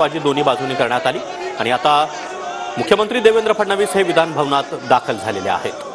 बाजी दोन्ही बाजूंनी करण्यात आली आणि आता मुख्यमंत्री देवेंद्र फडणवीस हे विधान भवनात दाखल झालेले आहेत।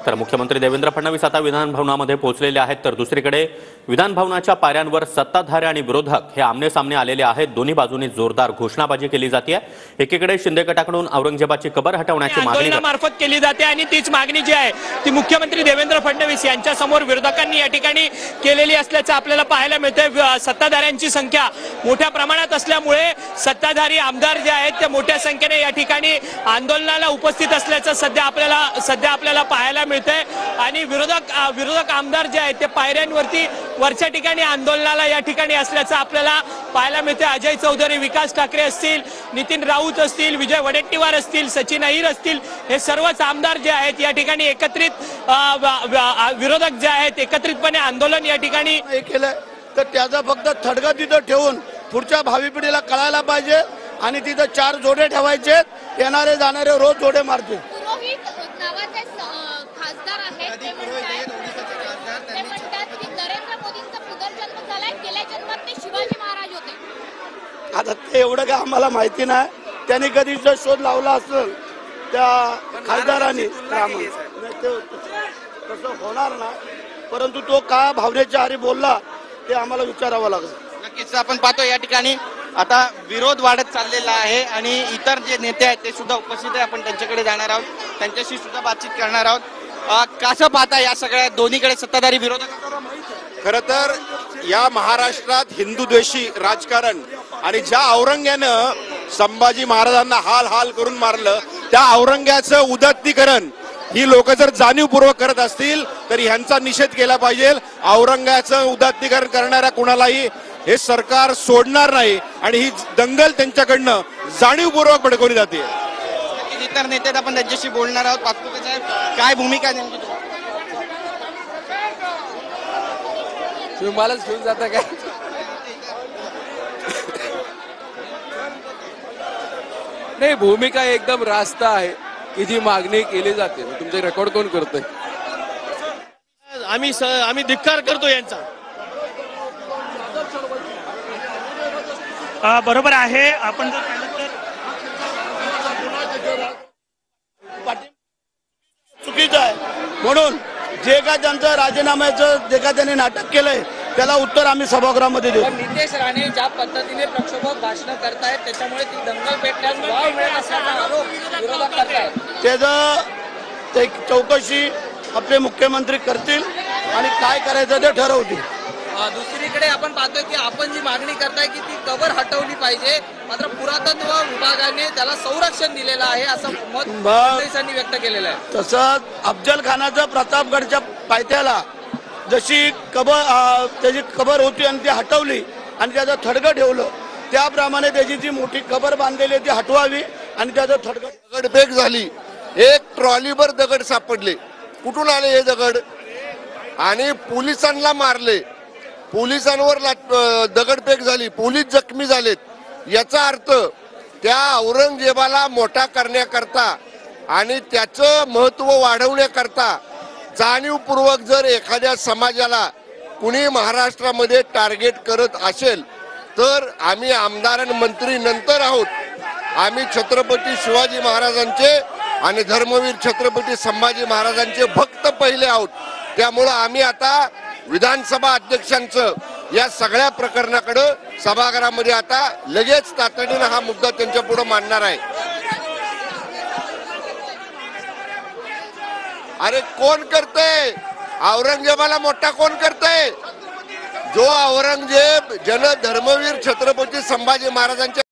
तर मुख्यमंत्री देवेंद्र फडणवीस आता विधान भवनामध्ये पोहोचलेले आहेत। तर दुसरीकडे विधान भवनाच्या पायऱ्यांवर सत्ताधारी आणि विरोधक हे आमने सामने आलेले आहेत। दोन्ही बाजूंनी जोरदार घोषणाबाजी केली जाते। एकीकडे शिंदे गटाकडून औरंगजेबाची कबर हटवण्याची मागणी मार्फत केली जाते आणि तीच मागणी जी आहे ती मुख्यमंत्री देवेंद्र फडणवीस यांच्या समोर विरोधकांनी या ठिकाणी केलेली असल्याचं आपल्याला पाहायला मिळतंय। सत्ताधाऱ्यांची संख्या मोठ्या प्रमाणात असल्यामुळे सत्ताधारी आमदार जे आहेत ते मोठ्या संख्येने या ठिकाणी आंदोलनाला उपस्थित असल्याचं सध्या आपल्याला पाहायला मिळतंय आणि विरोधक आमदार जे आहेत ते पायऱ्यांवरती वरच्या ठिकाणी आंदोलनाला या ठिकाणी असल्याचं आपल्याला पाहायला मिळतंय। अजय चौधरी, विकास ठाकरे असतील, नितीन राऊत असतील, विजय वडेट्टीवार असतील, सचिन अहिर असतील, हे सर्वच आमदार जे आहेत या ठिकाणी एकत्रित विरोधक जे आहेत एकत्रितपणे आंदोलन या ठिकाणी केलं। तर त्याचा फक्त थडगा तिथं ठेवून पुढच्या भावी पिढीला कळायला पाहिजे आणि तिथं 4 जोडे ठेवायचे। येणारे जाणारे रोज जोडे मारतील। खासदार आहेत ते म्हणतात की नरेंद्र मोदींचा पुनर्जन्म झालाय, गेल्या जन्मात ते शिवाजी महाराज होते। आता ते एवढं काय आम्हाला माहिती नाही, त्यांनी कधी जर शोध लावला असेल त्या खासदारांनी तसं होणार ना, परंतु तो का भावनेच्या आरी बोलला ते आम्हाला विचारावं लागेल। नक्कीच आपण पाहतो या ठिकाणी आता विरोध वाढत चाललेला आहे आणि इतर जे नेते आहेत ते सुद्धा उपस्थित आहे। आपण त्यांच्याकडे जाणार आहोत, त्यांच्याशी सुद्धा बातचीत करणार आहोत। कसं पाहता या सगळ्या दोन्हीकडे सत्ताधारी विरोधक? खरं तर या महाराष्ट्रात हिंदुद्वेषी राजकारण आणि ज्या औरंग्यानं संभाजी महाराजांना हाल हाल करून मारलं त्या औरंग्याचं उदात्तीकरण ही लोक जर जाणीवपूर्वक करत असतील तर ह्यांचा निषेध केला पाहिजे। औरंग्याचं उदात्तीकरण करणाऱ्या कुणालाही हे सरकार सोडणार नाही आणि ही दंगल त्यांच्याकडनं जाणीवपूर्वक भडकवली जाते। इतर नेते आपण त्यांच्याशी बोलणार आहोत। पाचपुते साहेब, काय भूमिका नेमकी तुम्ही मलाच घेऊन जाता काय? नाही, भूमिका एकदम रास्त आहे की जी मागणी केली जाते। तुमचे रेकॉर्ड कोण करतोय? आम्ही धिक्कार करतो यांचा। बरोबर आहे। आपण जर चुकीचं आहे म्हणून जे काय त्यांचं राजीनाम्याचं जे काय त्यांनी नाटक केलंय त्याला उत्तर आम्ही सभागृहामध्ये देऊ। नितेश राणे ज्या पद्धतीने प्रक्षोभक भाषण करतायत त्याच्यामुळे ती दंगल पेटण्यास वाव मिळत असल्याचा आरोप विरोधक करतायत। त्याचं ते चौकशी आपले मुख्यमंत्री करतील आणि काय करायचं ते ठरवतील। दुसरीकडे आपण पाहतोय की आपण जी मागणी करताय की ती कबर हटवली पाहिजे, मात्र पुरातत्व विभागाने त्याला संरक्षण दिलेलं आहे असं मत फडणवीसांनी व्यक्त केलेलं आहे। तसंच अफजल खानाचं प्रतापगडच्या पायथ्याला जशी त्याची कबर होती आणि ती हटवली आणि त्याचं थडगं ठेवलं, त्याप्रमाणे त्याची जी मोठी कबर बांधलेली ती हटवावी आणि त्याचं दगडफेक झाली। एक ट्रॉलीवर दगड सापडले, कुठून आले हे दगड? आणि पोलिसांना मारले, पोलिसांवर दगडफेक झाली, पोलीस जखमी झालेत। याचा अर्थ त्या औरंगजेबाला मोठा करण्याकरता आणि त्याचं महत्व वाढवण्याकरता जाणीवपूर्वक जर एखाद्या समाजाला कुणी महाराष्ट्रामध्ये टार्गेट करत असेल तर आम्ही आमदार आणि मंत्री नंतर आहोत। आम्ही छत्रपती शिवाजी महाराजांचे आणि धर्मवीर छत्रपती संभाजी महाराजांचे भक्त पहिले आहोत। त्यामुळं आम्ही आता विधानसभा अध्यक्षांचं या सगळ्या प्रकरणाकडे सभागृहामध्ये आता लगेच तातडीनं हा मुद्दा त्यांच्या पुढे मांडणार आहे। अरे कोण करतंय? औरंगजेबाला मोठा कोण करतंय? जो औरंगजेब धर्मवीर छत्रपती संभाजी महाराजांच्या